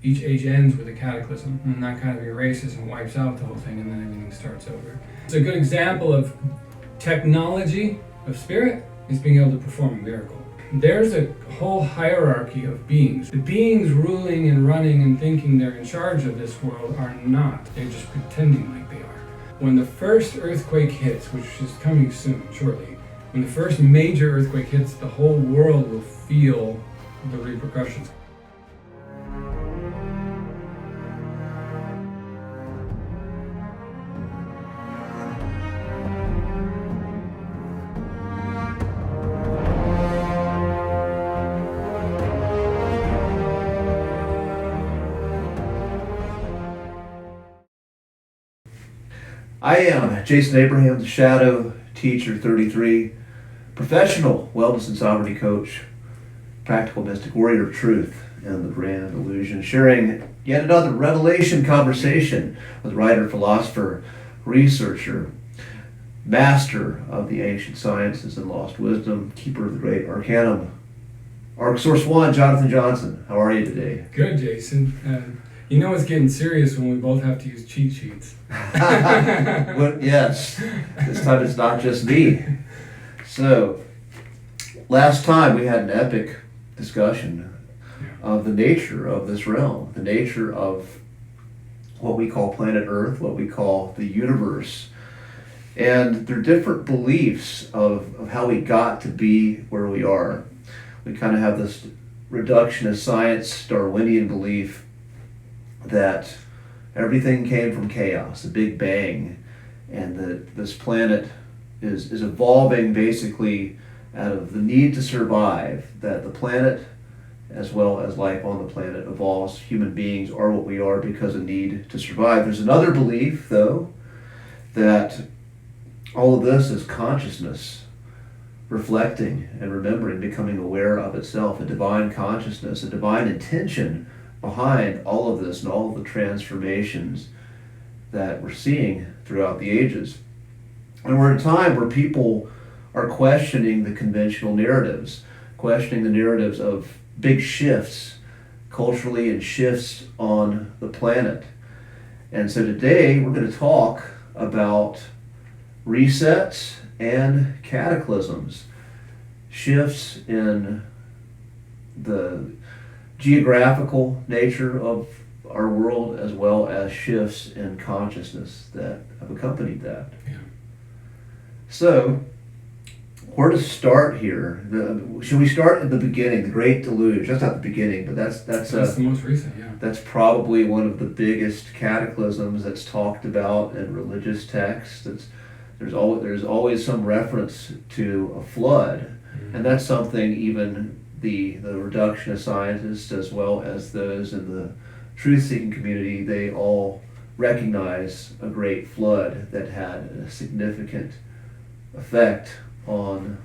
each age ends with a cataclysm, and that kind of erases and wipes out the whole thing, and then everything starts over. It's a good example of technology of spirit is being able to perform a miracle. There's a whole hierarchy of beings. The beings ruling and running and thinking they're in charge of this world are not. They're just pretending like they are. When the first earthquake hits, which is coming soon, shortly, when the first major earthquake hits, the whole world will feel the repercussions. I am Jason Abraham, the Shadow Teacher 33, professional wellness and sovereignty coach, practical mystic warrior of truth and the grand illusion, sharing yet another revelation conversation with writer, philosopher, researcher, master of the ancient sciences and lost wisdom, keeper of the great arcanum, Arc Source One, Jonathan Johnson. How are you today? Good, Jason. You know it's getting serious when we both have to use cheat sheets. Well, yes, this time it's not just me. So, last time we had an epic discussion of the nature of this realm, the nature of what we call planet Earth, what we call the universe. And there are different beliefs of how we got to be where we are. We kind of have this reductionist science, Darwinian belief that everything came from chaos, a big bang, and that this planet is evolving basically out of the need to survive, that the planet as well as life on the planet evolves. Human beings are what we are because of need to survive. There's another belief, though, that all of this is consciousness reflecting and remembering, becoming aware of itself, a divine consciousness, a divine intention behind all of this and all of the transformations that we're seeing throughout the ages. And we're in a time where people are questioning the conventional narratives, questioning the narratives of big shifts culturally and shifts on the planet. And so today we're going to talk about resets and cataclysms, shifts in the geographical nature of our world as well as shifts in consciousness that have accompanied that. Yeah. So, where to start here? Should we start at the beginning, the Great Deluge? That's not the beginning, but that's the most recent, yeah. That's probably one of the biggest cataclysms that's talked about in religious texts. There's always some reference to a flood, and that's something even the reductionist scientists as well as those in the truth-seeking community, they all recognize a great flood that had a significant effect on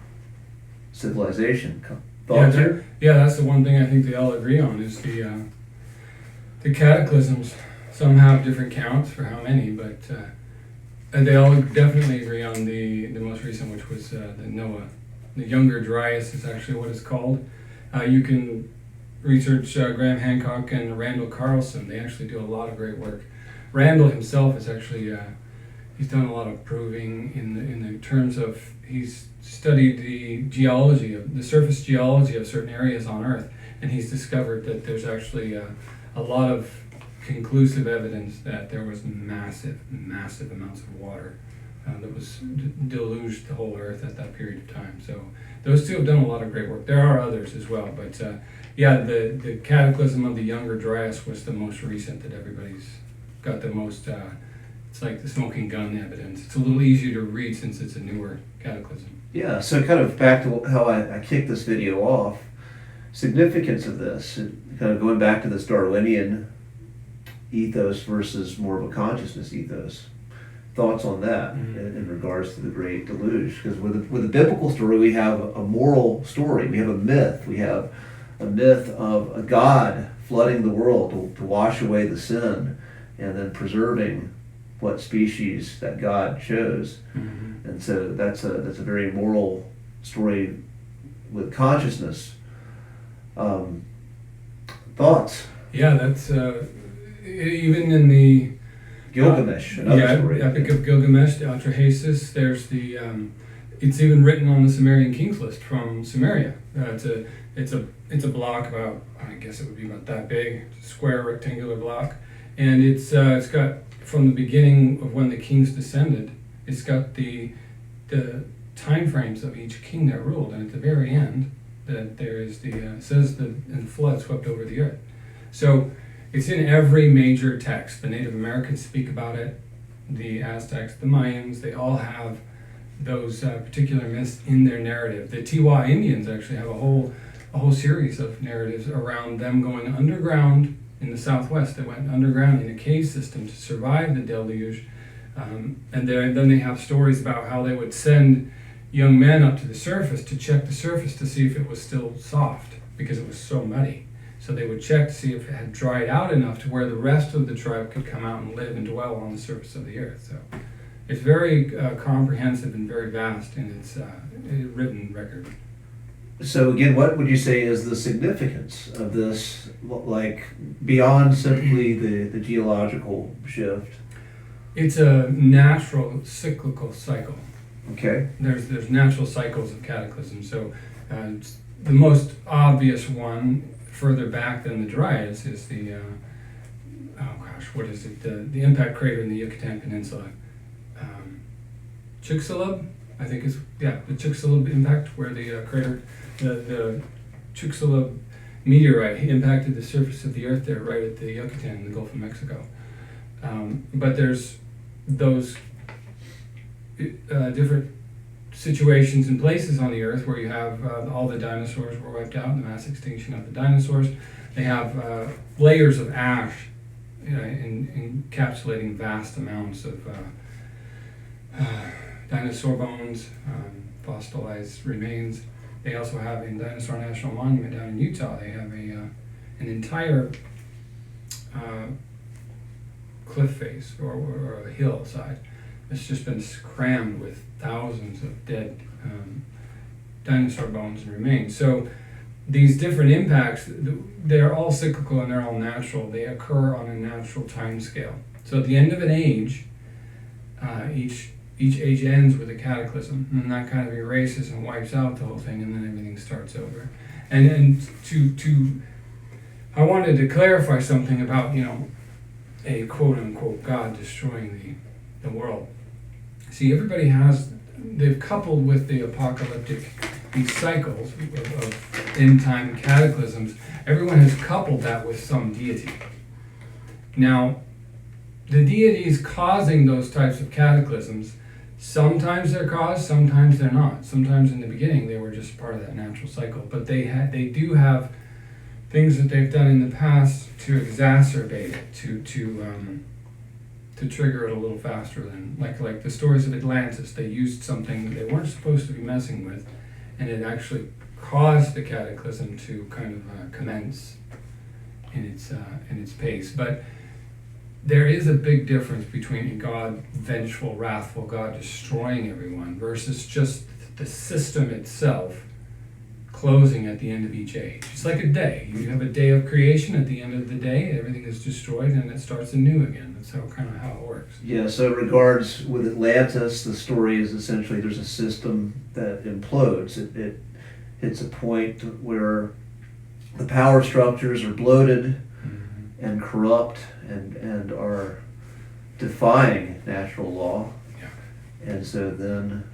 civilization. Thoughts here? Yeah, that's the one thing I think they all agree on is the cataclysms. Some have different counts for how many, but they all definitely agree on the most recent, which was the Noah. The Younger Dryas is actually what it's called. You can research Graham Hancock and Randall Carlson. They actually do a lot of great work. Randall himself is actually, he's done a lot of proving in the terms of, he's studied the surface geology of certain areas on Earth, and he's discovered that there's actually a lot of conclusive evidence that there was massive amounts of water that was deluged the whole Earth at that period of time. So those two have done a lot of great work. There are others as well, but the cataclysm of the Younger Dryas was the most recent that everybody's got the most, it's like the smoking gun evidence. It's a little easier to read since it's a newer cataclysm. Yeah, so kind of back to how I kicked this video off, significance of this, kind of going back to this Darwinian ethos versus more of a consciousness ethos. Thoughts on that in regards to the Great Deluge? Because with the biblical story, we have a moral story. We have a myth. We have a myth of a God flooding the world to wash away the sin and then preserving what species that God chose. Mm-hmm. And so that's a very moral story with consciousness. Thoughts? Yeah, that's even in the Gilgamesh, another story. Epic of Gilgamesh, the Atrahasis. There's the it's even written on the Sumerian kings list from Sumeria. It's a block about, I guess it would be about that big, square rectangular block, and it's got from the beginning of when the kings descended. It's got the time frames of each king that ruled, and at the very end, that there is it says that and flood swept over the earth. So it's in every major text. The Native Americans speak about it. The Aztecs, the Mayans, they all have those particular myths in their narrative. The Tiwa Indians actually have a whole series of narratives around them going underground in the Southwest. They went underground in a cave system to survive the deluge. And then they have stories about how they would send young men up to the surface to check the surface to see if it was still soft because it was so muddy. So they would check to see if it had dried out enough to where the rest of the tribe could come out and live and dwell on the surface of the earth. So it's very comprehensive and very vast in its written record. So again, what would you say is the significance of this, like beyond simply the geological shift? It's a natural cyclical cycle. Okay. There's natural cycles of cataclysm. So the most obvious one, further back than the Dryas, is the what is it? The impact crater in the Yucatan Peninsula. Chicxulub, I think is the Chicxulub impact, where the crater, the Chicxulub meteorite impacted the surface of the earth there, right at the Yucatan in the Gulf of Mexico. But there's those different situations and places on the earth where you have all the dinosaurs were wiped out, the mass extinction of the dinosaurs. They have layers of ash encapsulating vast amounts of dinosaur bones, fossilized remains. They also have in Dinosaur National Monument down in Utah, they have an entire cliff face or a hillside that's just been crammed with thousands of dead dinosaur bones and remains. So these different impacts, they're all cyclical and they're all natural. They occur on a natural time scale. So at the end of an age, each age ends with a cataclysm, and that kind of erases and wipes out the whole thing, and then everything starts over. And I wanted to clarify something about, a quote-unquote God destroying the world. See, they've coupled with the apocalyptic, these cycles of end-time cataclysms, everyone has coupled that with some deity. Now, the deities causing those types of cataclysms, sometimes they're caused, sometimes they're not. Sometimes in the beginning they were just part of that natural cycle, but they do have things that they've done in the past to exacerbate it, to trigger it a little faster than like the stories of Atlantis. They used something that they weren't supposed to be messing with, and it actually caused the cataclysm to kind of commence in its pace. But there is a big difference between a God, vengeful, wrathful God destroying everyone versus just the system itself closing at the end of each age. It's like a day. You have a day of creation. At the end of the day, everything is destroyed and it starts anew again. That's how it works. Yeah, so in regards with Atlantis, the story is essentially there's a system that implodes. It hits a point where the power structures are bloated and corrupt and are defying natural law. Yeah. And so then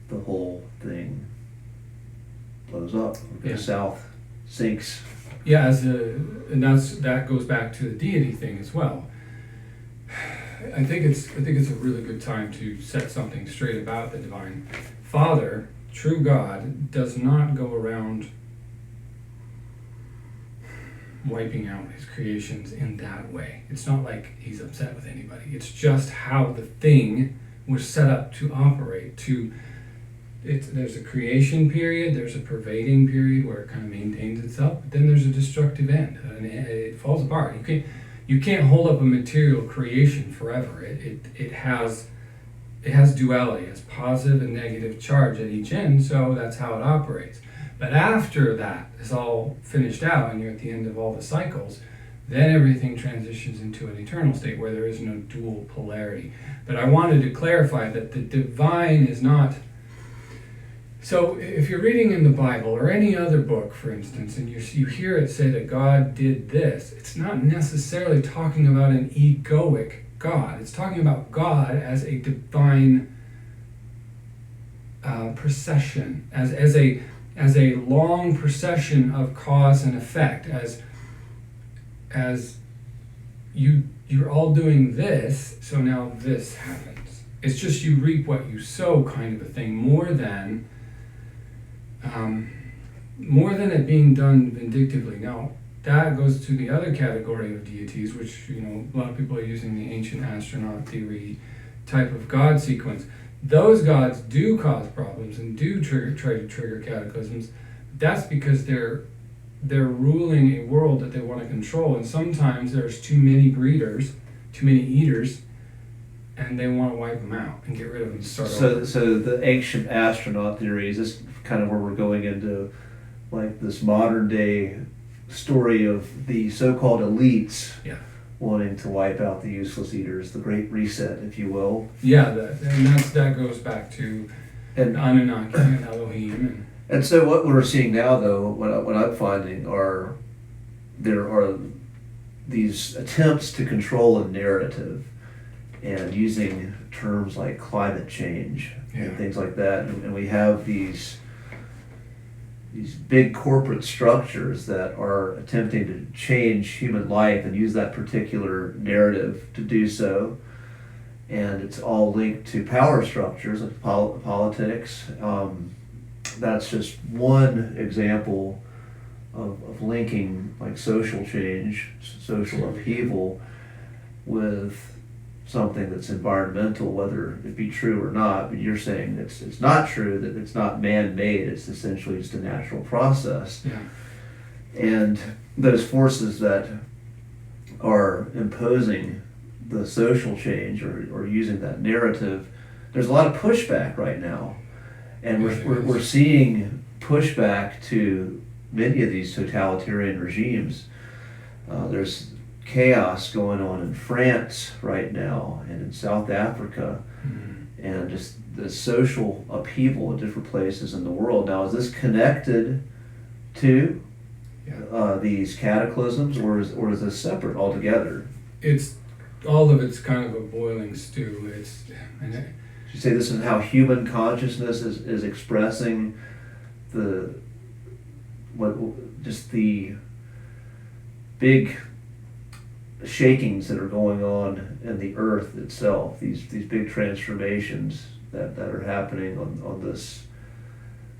the whole thing blows up, goes south, sinks. Yeah, and that goes back to the deity thing as well. I think it's a really good time to set something straight about the Divine Father. True God does not go around wiping out his creations in that way. It's not like he's upset with anybody. It's just how the thing was set up to operate. There's a creation period, there's a pervading period where it kind of maintains itself, but then there's a destructive end, and it falls apart. You can't hold up a material creation forever. It has duality, it has positive and negative charge at each end, so that's how it operates. But after that is all finished out and you're at the end of all the cycles, then everything transitions into an eternal state where there is no dual polarity. But I wanted to clarify that the divine is not. So if you're reading in the Bible or any other book, for instance, and you hear it say that God did this, it's not necessarily talking about an egoic God. It's talking about God as a divine procession, as a long procession of cause and effect, as you're all doing this, so now this happens. It's just you reap what you sow, kind of a thing, more than it being done vindictively. Now, that goes to the other category of deities, which, a lot of people are using the ancient astronaut theory type of God sequence. Those gods do cause problems and do try to trigger cataclysms. That's because they're ruling a world that they want to control, and sometimes there's too many breeders, too many eaters, and they want to wipe them out and get rid of them and start over. So the ancient astronaut theory, is this kind of where we're going into like this modern day story of the so-called elites wanting to wipe out the useless eaters, the Great Reset, if you will. Yeah, that goes back to Anunnaki and Elohim. And so what we're seeing now, though, what I'm finding there are these attempts to control a narrative and using terms like climate change and things like that. And we have these big corporate structures that are attempting to change human life and use that particular narrative to do so. And it's all linked to power structures like politics. That's just one example of linking like social change, social upheaval with something that's environmental, whether it be true or not. But you're saying it's not true, that it's not man-made, it's essentially just a natural process. Yeah. And those forces that are imposing the social change or using that narrative, there's a lot of pushback right now. And we're seeing pushback to many of these totalitarian regimes. There's chaos going on in France right now and in South Africa, and just the social upheaval in different places in the world. Now, is this connected to these cataclysms, or is this separate altogether? All of it's kind of a boiling stew. You say this is how human consciousness is expressing the big shakings that are going on in the earth itself, these big transformations that are happening on this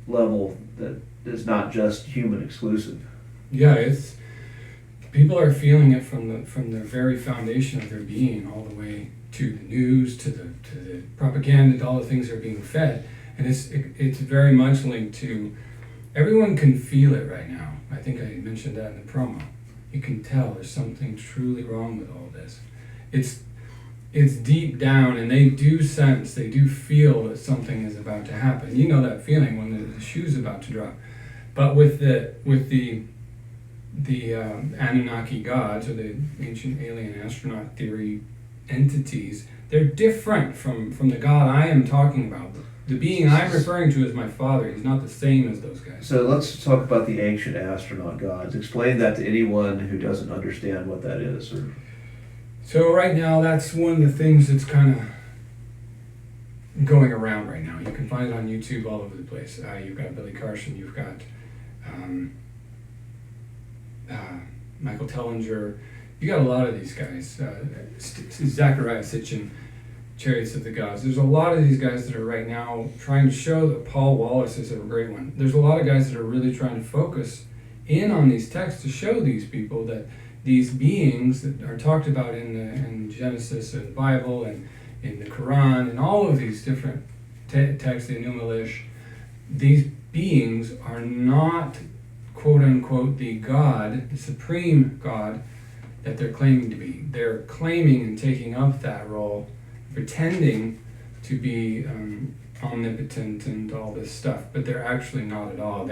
level that is not just human exclusive. Yeah, people are feeling it from the very foundation of their being, all the way to the news, to the propaganda, to all the things that are being fed, and it's very much linked to. Everyone can feel it right now. I think I mentioned that in the promo. You can tell there's something truly wrong with all this. It's deep down, and they do feel that something is about to happen. You know that feeling when the shoe's about to drop. But with the Anunnaki gods, or the ancient alien astronaut theory entities, they're different from the God I am talking about. The being I'm referring to is my father. He's not the same as those guys. So let's talk about the ancient astronaut gods. Explain that to anyone who doesn't understand what that is. So right now, that's one of the things that's kind of going around right now. You can find it on YouTube all over the place. You've got Billy Carson. You've got Michael Tellinger. You got a lot of these guys. Zachariah Sitchin. Chariots of the Gods. There's a lot of these guys that are right now trying to show that Paul Wallace is a great one. There's a lot of guys that are really trying to focus in on these texts to show these people that these beings that are talked about in Genesis and the Bible and in the Quran and all of these different texts, the Enumalish, these beings are not, quote unquote, the God, the supreme God that they're claiming to be. They're claiming and taking up that role, pretending to be omnipotent and all this stuff, but they're actually not at all.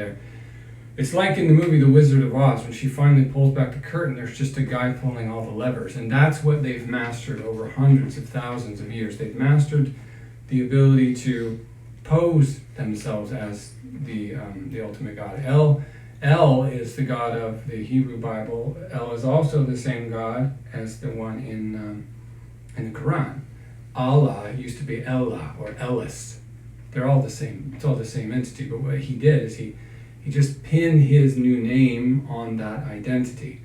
It's like in the movie The Wizard of Oz, when she finally pulls back the curtain, there's just a guy pulling all the levers. And that's what they've mastered over hundreds of thousands of years. They've mastered the ability to pose themselves as the ultimate God. El is the God of the Hebrew Bible. El is also the same God as the one in the Quran. Allah used to be Allah or Ellis. They're all the same. It's all the same entity. But what he did is he just pinned his new name on that identity.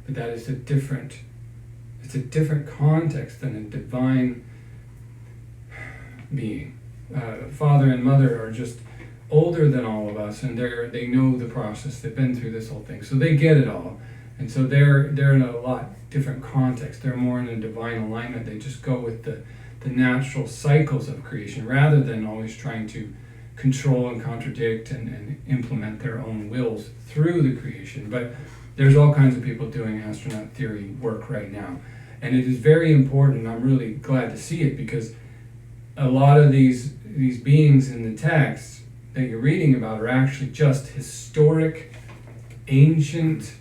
But that is it's a different context than a divine being. Father and mother are just older than all of us, and they know the process. They've been through this whole thing, so they get it all. And so they're in a lot different context. They're more in a divine alignment. They just go with the natural cycles of creation rather than always trying to control and contradict and implement their own wills through the creation. But there's all kinds of people doing astronaut theory work right now. And it is very important, and I'm really glad to see it, because a lot of these beings in the text that you're reading about are actually just historic, ancient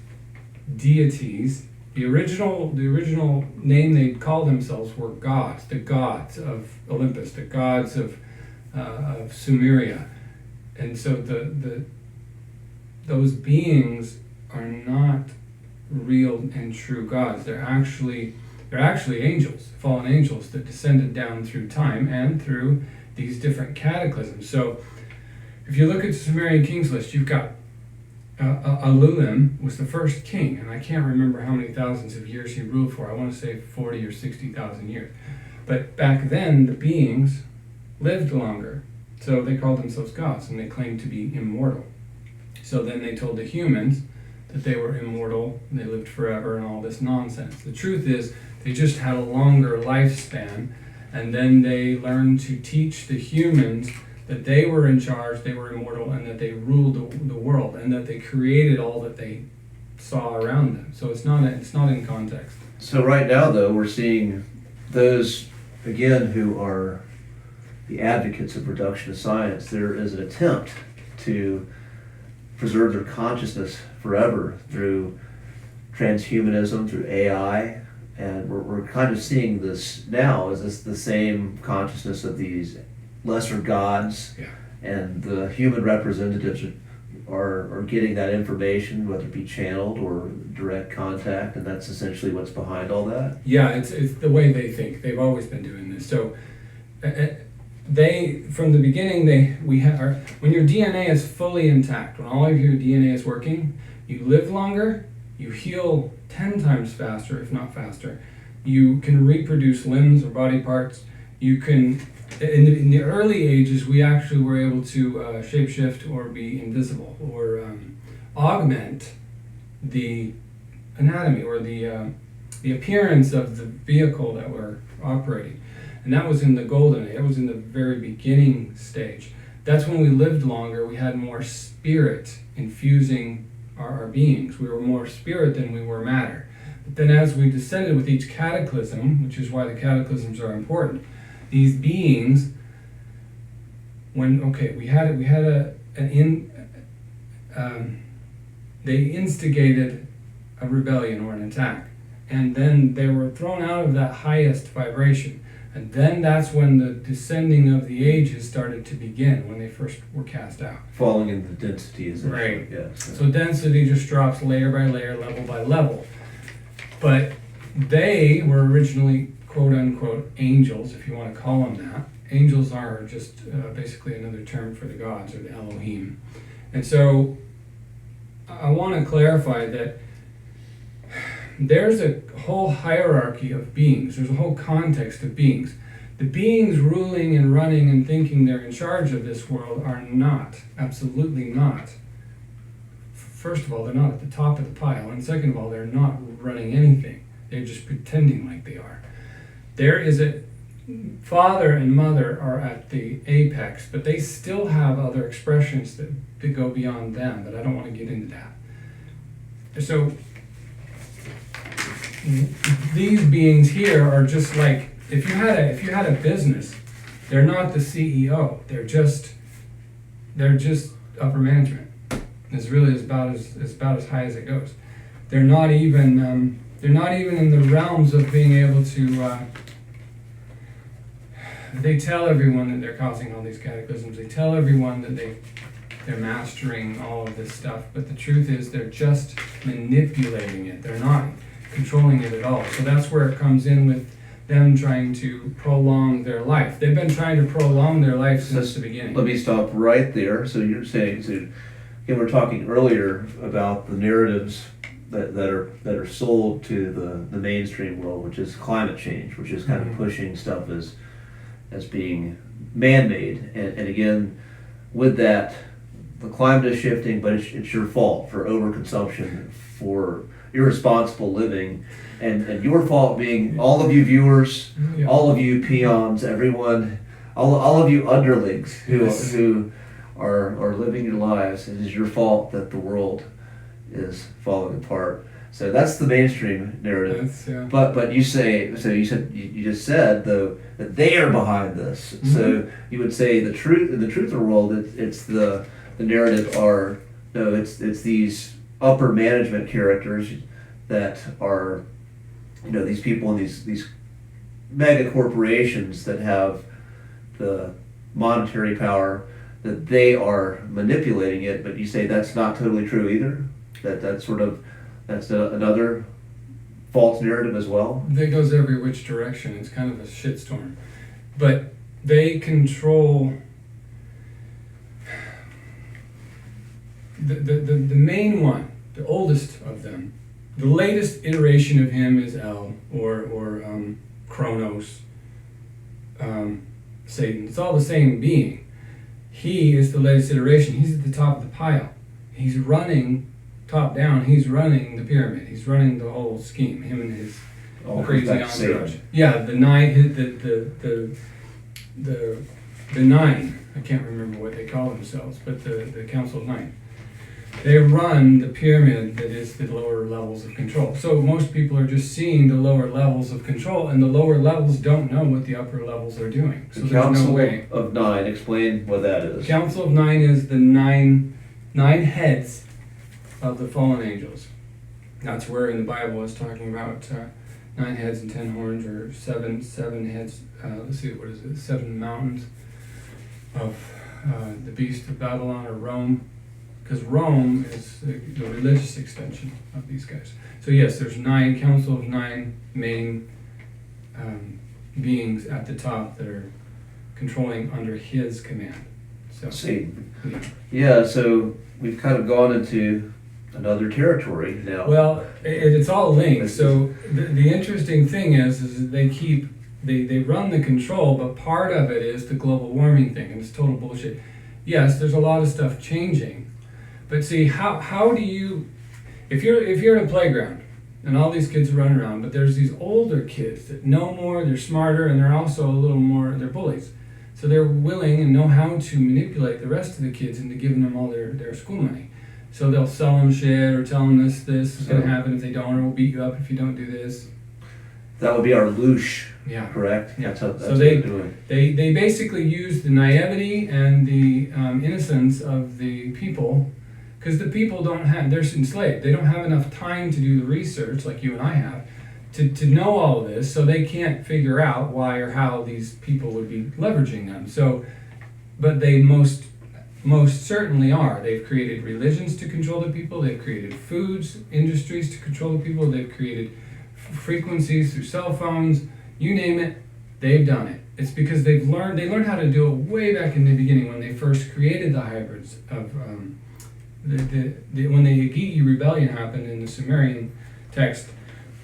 deities. The original name they called themselves were gods, the gods of Olympus, the gods of Sumeria. And so those beings are not real and true gods. They're actually angels, fallen angels that descended down through time and through these different cataclysms. So if you look at the Sumerian kings list, you've got Alulim was the first king, and I can't remember how many thousands of years he ruled for. I want to say 40 or 60,000 years. But back then, the beings lived longer, so they called themselves gods, and they claimed to be immortal. So then they told the humans that they were immortal, and they lived forever, and all this nonsense. The truth is, they just had a longer lifespan, and then they learned to teach the humans that they were in charge, they were immortal, and that they ruled the world, and that they created all that they saw around them. So it's not in context. So right now, though, we're seeing those, again, who are the advocates of reductionist science. There is an attempt to preserve their consciousness forever through transhumanism, through AI, and we're kind of seeing this now. Is this the same consciousness of these lesser gods? Yeah. And the human representatives are getting that information, whether it be channeled or direct contact, and that's essentially what's behind all that? Yeah, it's the way they think. They've always been doing this. So they, from the beginning, when your DNA is fully intact, when all of your DNA is working, you live longer, you heal 10 times faster, if not faster. You can reproduce limbs or body parts. You can, in the early ages, we actually were able to shapeshift or be invisible or augment the anatomy or the appearance of the vehicle that we're operating. And that was in the golden age. That was in the very beginning stage. That's when we lived longer. We had more spirit infusing our beings. We were more spirit than we were matter. But then as we descended with each cataclysm, which is why the cataclysms are important, these beings, they instigated a rebellion or an attack. And then they were thrown out of that highest vibration. And then that's when the descending of the ages started to begin, when they first were cast out. Falling in the density is right. Yes. So density just drops layer by layer, level by level. But they were originally quote unquote angels, if you want to call them that. Angels are just basically another term for the gods or the Elohim. And so I want to clarify that there's a whole hierarchy of beings. There's a whole context of beings. The beings ruling and running and thinking they're in charge of this world are not, absolutely not. First of all, they're not at the top of the pile. And second of all, they're not running anything. They're just pretending like they are. There is father and mother are at the apex, but they still have other expressions that go beyond them, but I don't want to get into that. So these beings here are just like, if you had a business, they're not the CEO. They're just upper management. is really about as high as it goes. They're not even in the realms of being able to. They tell everyone that they're causing all these cataclysms. They tell everyone that they're mastering all of this stuff. But the truth is, they're just manipulating it. They're not controlling it at all. So that's where it comes in with them trying to prolong their life. They've been trying to prolong their life since the beginning. Let me stop right there. So you're saying, again, we were talking earlier about the narratives that are sold to the mainstream world, which is climate change, which is kind of pushing stuff as being man-made. And again, with that, the climate is shifting, but it's your fault for overconsumption, for irresponsible living, and your fault being all of you viewers, all of you peons, everyone, all of you underlings who are living your lives. It is your fault that the world is falling apart. So that's the mainstream narrative. But you say, so you just said though that they are behind this. So you would say the truth of the world, it's the narrative are it's these upper management characters that are, these people in these mega corporations that have the monetary power, that they are manipulating it. But you say that's not totally true either. That's another false narrative as well. That goes every which direction. It's kind of a shitstorm. But they control the main one, the oldest of them. The latest iteration of him is El or Kronos, Satan. It's all the same being. He is the latest iteration. He's at the top of the pile. He's running top down. He's running the pyramid. He's running the whole scheme. Him and his crazy entourage. Yeah, the nine. I can't remember what they call themselves, but the Council of Nine. They run the pyramid that is the lower levels of control. So most people are just seeing the lower levels of control, and the lower levels don't know what the upper levels are doing. So the there's Council no way. of Nine, explain what that is. The Council of Nine is the nine heads of the fallen angels. That's where in the Bible it's talking about 9 heads and 10 horns, or seven heads. Let's see, what is it? 7 mountains of the beast of Babylon, or Rome. Because Rome is the religious extension of these guys. So yes, there's 9, Council of 9 main beings at the top that are controlling under his command. So, Satan. Yeah. So we've kind of gone into another territory now. Well, it's all linked. So the interesting thing is that they run the control, but part of it is the global warming thing, and it's total bullshit. Yes, there's a lot of stuff changing. But see, how do you, if you're in a playground and all these kids run around, but there's these older kids that know more, they're smarter, and they're also a little more, they're bullies. So they're willing and know how to manipulate the rest of the kids into giving them all their school money. So they'll sell them shit or tell them this is going to happen if they don't, or we'll beat you up if you don't do this. That would be our loosh, yeah. Correct? Yeah. That's what so they're doing. They basically use the naivety and the innocence of the people. Because the people they're enslaved. They don't have enough time to do the research like you and I have to know all of this, so they can't figure out why or how these people would be leveraging them. So, but they most certainly are. They've created religions to control the people. They've created foods industries to control the people. They've created frequencies through cell phones. You name it, they've done it. It's because they learned how to do it way back in the beginning when they first created the hybrids of. When the Agigi rebellion happened in the Sumerian text,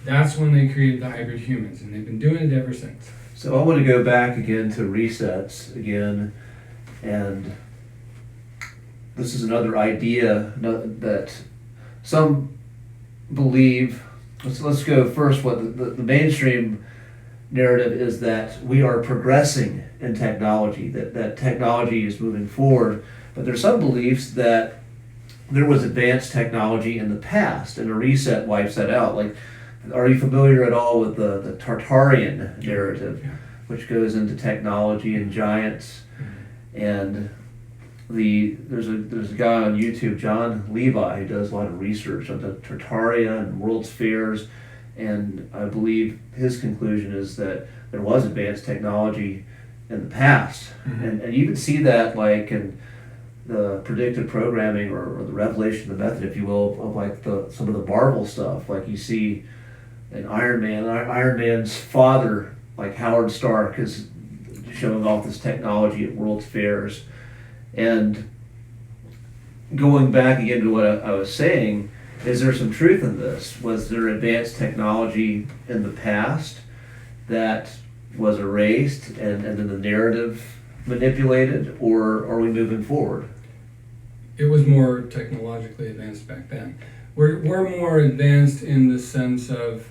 that's when they created the hybrid humans, and they've been doing it ever since. So I want to go back again to resets again, and this is another idea that some believe. Let's go first. What the mainstream narrative is that we are progressing in technology, that technology is moving forward, but there's some beliefs that there was advanced technology in the past, and a reset wipes that out. Like, are you familiar at all with the Tartarian narrative, which goes into technology and giants? And there's a guy on YouTube, John Levi, who does a lot of research on the Tartaria and world spheres, and I believe his conclusion is that there was advanced technology in the past, and you can see that like in the predictive programming or the revelation of the method, if you will, of like some of the Marvel stuff, like you see in Iron Man. Iron Man's father, like Howard Stark, is showing off this technology at world fairs. And going back again to what I was saying, is there some truth in this? Was there advanced technology in the past that was erased and then the narrative manipulated, or are we moving forward? It was more technologically advanced back then. We're more advanced in the sense of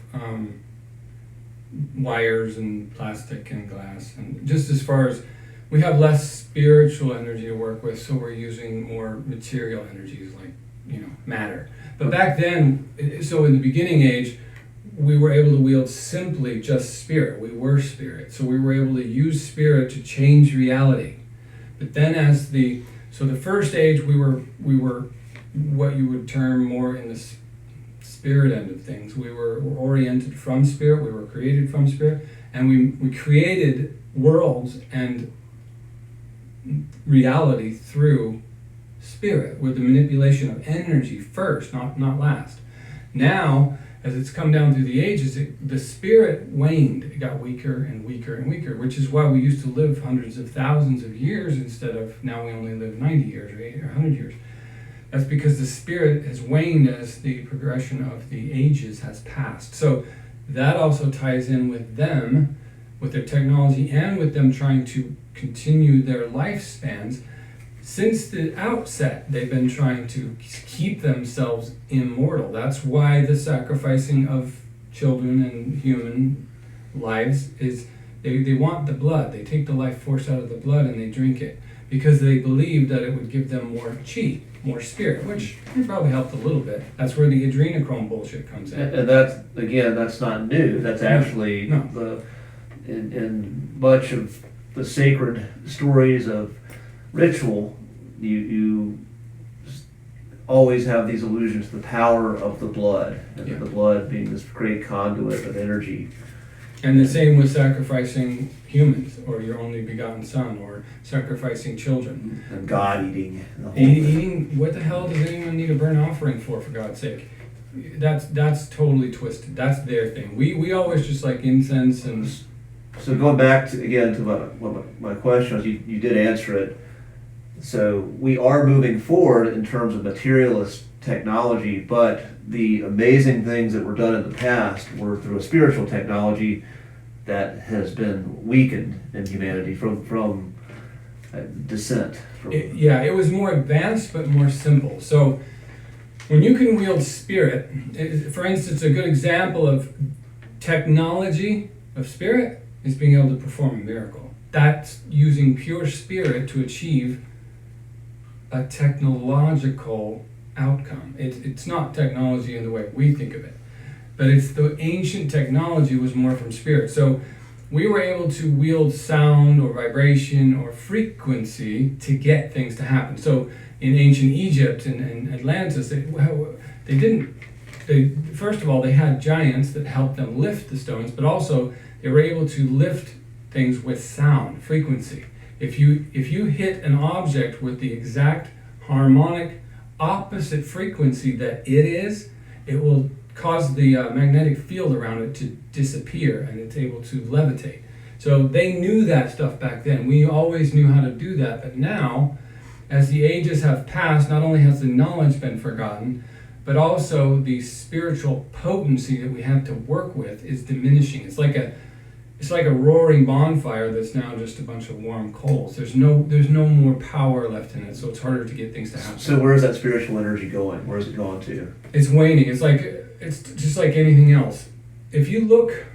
wires and plastic and glass, and just as far as we have less spiritual energy to work with, so we're using more material energies like, matter. But back then, so in the beginning age, we were able to wield simply just spirit. We were spirit. So we were able to use spirit to change reality. But then the first age, we were what you would term more in the spirit end of things. We were oriented from spirit, we were created from spirit, and we created worlds and reality through spirit, with the manipulation of energy first, not last. Now, as it's come down through the ages, the spirit waned. It got weaker and weaker and weaker, which is why we used to live hundreds of thousands of years instead of now we only live 90 years or 80 or 100 years. That's because the spirit has waned as the progression of the ages has passed. So that also ties in with them, with their technology, and with them trying to continue their lifespans. Since the outset, they've been trying to keep themselves immortal. That's why the sacrificing of children and human lives is, they want the blood. They take the life force out of the blood and they drink it because they believe that it would give them more chi, more spirit, which probably helped a little bit. That's where the adrenochrome bullshit comes in. And that's not new. That's actually in much of the sacred stories of ritual, you always have these allusions to the power of the blood, and the blood being this great conduit of energy. And the same with sacrificing humans, or your only begotten son, or sacrificing children. And God eating. Eating, what the hell does anyone need a burnt offering for God's sake? That's totally twisted. That's their thing. We always just like incense and... So going back to my question was, you did answer it. So we are moving forward in terms of materialist technology, but the amazing things that were done in the past were through a spiritual technology that has been weakened in humanity from descent. It was more advanced but more simple. So when you can wield spirit, for instance, a good example of technology of spirit is being able to perform a miracle. That's using pure spirit to achieve a technological outcome. It's not technology in the way we think of it, but it's the ancient technology was more from spirit. So we were able to wield sound or vibration or frequency to get things to happen. So in ancient Egypt and Atlantis, first of all, they had giants that helped them lift the stones, but also they were able to lift things with sound, frequency. If you hit an object with the exact harmonic opposite frequency that it is, it will cause the magnetic field around it to disappear, and it's able to levitate. So they knew that stuff back then. We always knew how to do that, but now, as the ages have passed, not only has the knowledge been forgotten, but also the spiritual potency that we have to work with is diminishing. It's like a roaring bonfire that's now just a bunch of warm coals. There's no more power left in it, so it's harder to get things to happen. So where is that spiritual energy going? Where is it going to? It's waning. It's just like anything else. If you look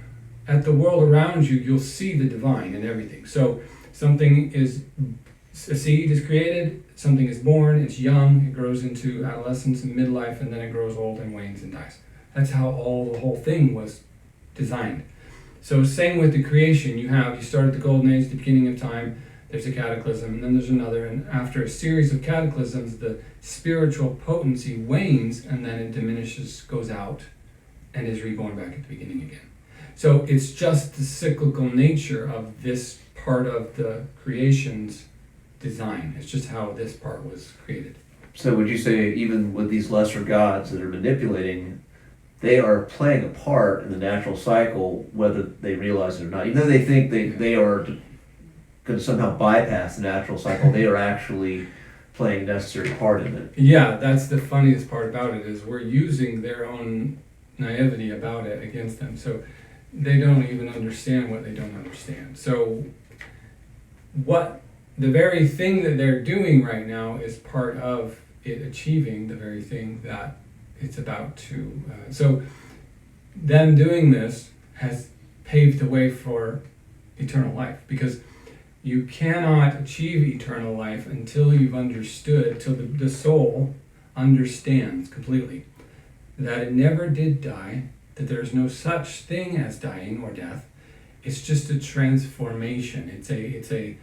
at the world around you, you'll see the divine in everything. So a seed is created, something is born, it's young, it grows into adolescence and midlife, and then it grows old and wanes and dies. That's how the whole thing was designed. So same with the creation. You start at the golden age, the beginning of time. there's a cataclysm, and then there's another, and after a series of cataclysms, the spiritual potency wanes, and then it diminishes, goes out, and is reborn back at the beginning again. So it's just the cyclical nature of this part of the creation's design. It's just how this part was created. So would you say even with these lesser gods that are manipulating, they are playing a part in the natural cycle, whether they realize it or not? Even though they think they are going to somehow bypass the natural cycle, they are actually playing a necessary part in it. Yeah, that's the funniest part about it, is we're using their own naivety about it against them. So they don't even understand what they don't understand. So what the very thing that they're doing right now is part of it achieving the very thing that it's about to. So them doing this has paved the way for eternal life, because you cannot achieve eternal life until you've understood, till the soul understands completely that it never did die, that there is no such thing as dying or death. It's just a transformation. It's a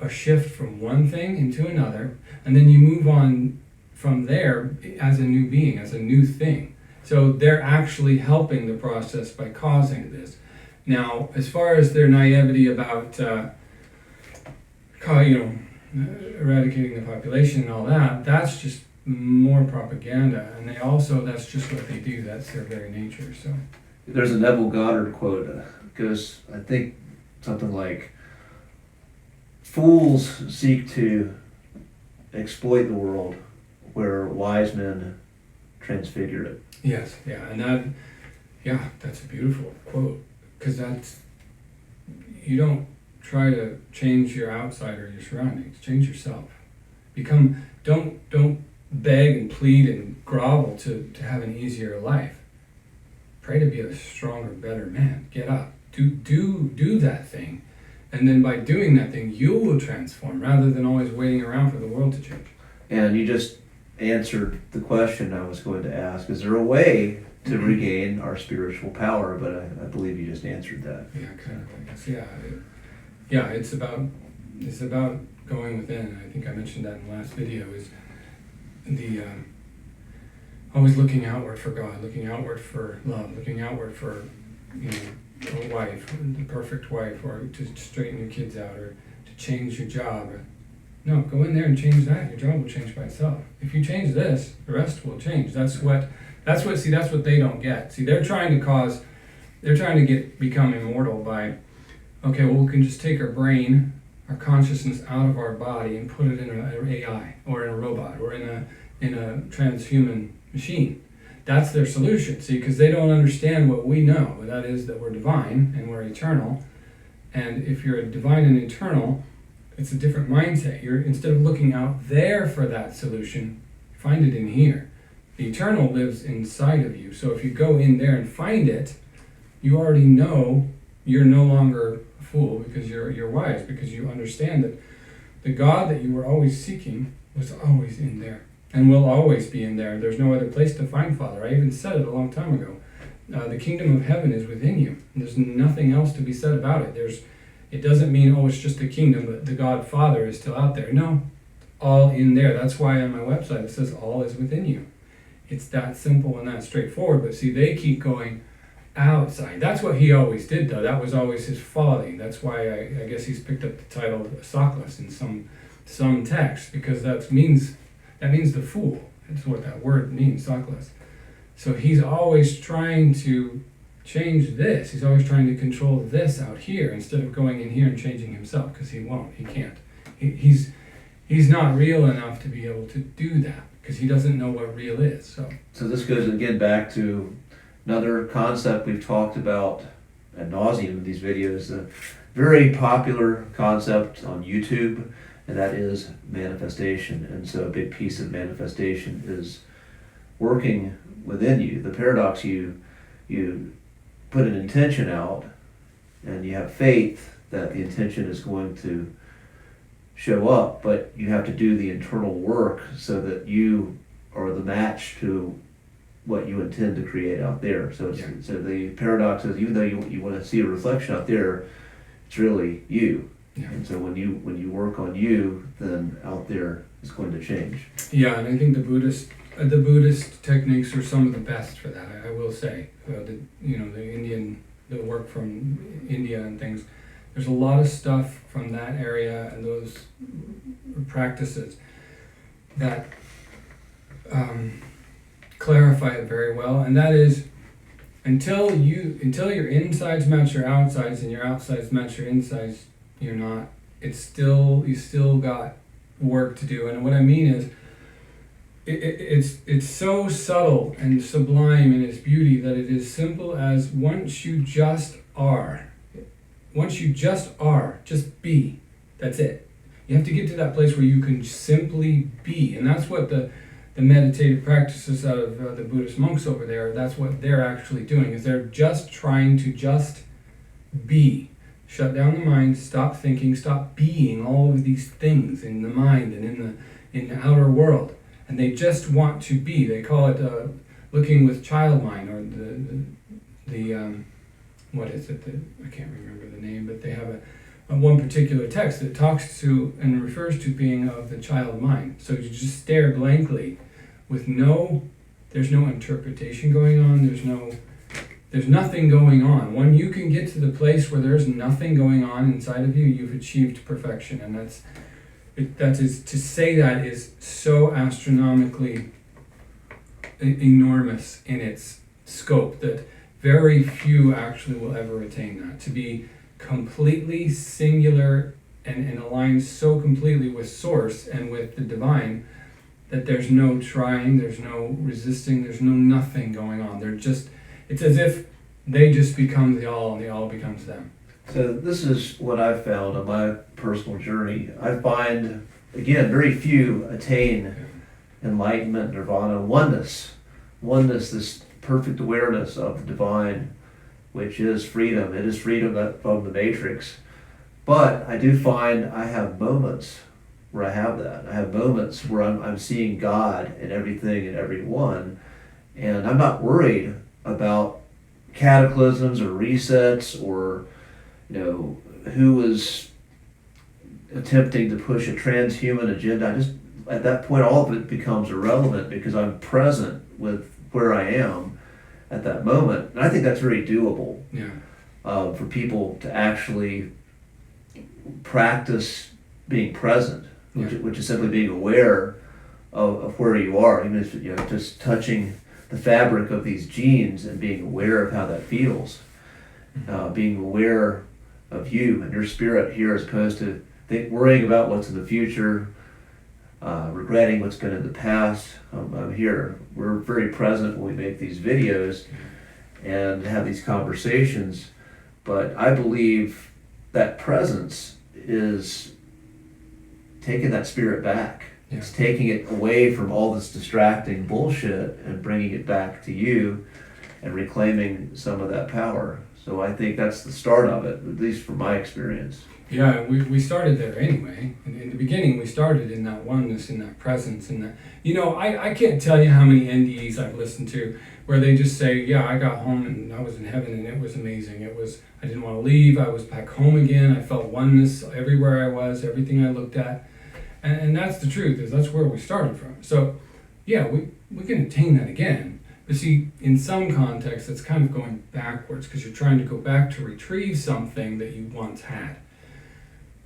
shift from one thing into another, and then you move on from there as a new being, as a new thing. So they're actually helping the process by causing this. Now, as far as their naivety about eradicating the population and all that, that's just more propaganda, and they also, that's just what they do. That's their very nature. So there's a Neville Goddard quote, goes, I think, something like, "Fools seek to exploit the world where wise men transfigure it." yes, yeah, and that's a beautiful quote, because that's, you don't try to change your outside or your surroundings. Change yourself. Don't beg and plead and grovel to have an easier life. Pray to be a stronger, better man. Get up. Do that thing. And then by doing that thing, you will transform, rather than always waiting around for the world to change. And you just answered the question I was going to ask. Is there a way to regain our spiritual power? But I believe you just answered that. Yeah, kind of, I guess. Yeah, it's about going within. I think I mentioned that in the last video, is the always looking outward for God, looking outward for love, looking outward for, a wife, the perfect wife, or to straighten your kids out, or to change your job. No, go in there and change that. Your job will change by itself. If you change this, the rest will change. That's what they don't get. See, they're trying to become immortal by, okay, well, we can just take our brain, our consciousness out of our body and put it in an AI, or in a robot, or in a transhuman machine. That's their solution, see, because they don't understand what we know. That is that we're divine and we're eternal. And if you're divine and eternal, it's a different mindset. Instead of looking out there for that solution, find it in here. The eternal lives inside of you. So if you go in there and find it, you already know you're no longer a fool, because you're wise, because you understand that the God that you were always seeking was always in there and will always be in there. There's no other place to find Father. I even said it a long time ago. The kingdom of heaven is within you. There's nothing else to be said about it. It doesn't mean, it's just the kingdom, but the God Father is still out there. No, all in there. That's why on my website it says all is within you. It's that simple and that straightforward. But see, they keep going outside. That's what he always did, though. That was always his folly. That's why I guess he's picked up the title Sockless in some text, because that means the fool. That's what that word means, Sockless. So he's always trying to change this. He's always trying to control this out here, instead of going in here and changing himself, because he won't. He can't. He's not real enough to be able to do that, because he doesn't know what real is. So this goes again back to another concept we've talked about ad nauseum in these videos, a very popular concept on YouTube, and that is manifestation. And so a big piece of manifestation is working within you. The paradox, you put an intention out, and you have faith that the intention is going to show up, but you have to do the internal work so that you are the match to what you intend to create out there. So the paradox is, even though you want to see a reflection out there, it's really you. Yeah. And so when you work on you, then out there is going to change. Yeah, and I think the Buddhist techniques are some of the best for that. I will say, the work from India and things. There's a lot of stuff from that area and those practices that clarify it very well, and that is until your insides match your outsides and your outsides match your insides, you still got work to do. And what I mean is it's so subtle and sublime in its beauty that it is simple as once you just are, just be. That's it. You have to get to that place where you can simply be, and that's what the meditative practices out of the Buddhist monks over there, that's what they're actually doing, is they're just trying to just be. Shut down the mind, stop thinking, stop being all of these things in the mind and in the outer world. And they just want to be. They call it looking with child mind, or what is it? I can't remember the name, but they have a one particular text that talks to and refers to being of the child mind. So you just stare blankly with there's no interpretation going on, there's nothing going on. When you can get to the place where there's nothing going on inside of you, you've achieved perfection. And to say that is so astronomically enormous in its scope that very few actually will ever attain that. To be completely singular and aligned so completely with Source and with the divine that there's no trying, there's no resisting, there's no nothing going on. It's as if they just become the all and the all becomes them. So this is what I've found on my personal journey. I find, again, very few attain enlightenment, nirvana, oneness, this perfect awareness of the divine, which is freedom. It is freedom from the matrix. But I do find I have moments where I have that. I have moments where I'm seeing God in everything and everyone, and I'm not worried about cataclysms or resets or who is attempting to push a transhuman agenda. At that point, all of it becomes irrelevant because I'm present with where I am at that moment. And I think that's very doable for people to actually practice being present, which is simply being aware of where you are, even if just touching the fabric of these genes and being aware of how that feels, being aware of you and your spirit here, as opposed to worrying about what's in the future, regretting what's been in the past. I'm here. We're very present when we make these videos and have these conversations, but I believe that presence is taking that spirit back. Yeah. It's taking it away from all this distracting bullshit and bringing it back to you and reclaiming some of that power. So I think that's the start of it, at least from my experience. Yeah, we started there anyway. In the beginning, we started in that oneness, in that presence, in that. I can't tell you how many NDEs I've listened to where they just say, yeah, I got home and I was in heaven and it was amazing. I didn't want to leave. I was back home again. I felt oneness everywhere I was, everything I looked at. And that's the truth, is that's where we started from. So, yeah, we can attain that again. But see, in some contexts, it's kind of going backwards because you're trying to go back to retrieve something that you once had.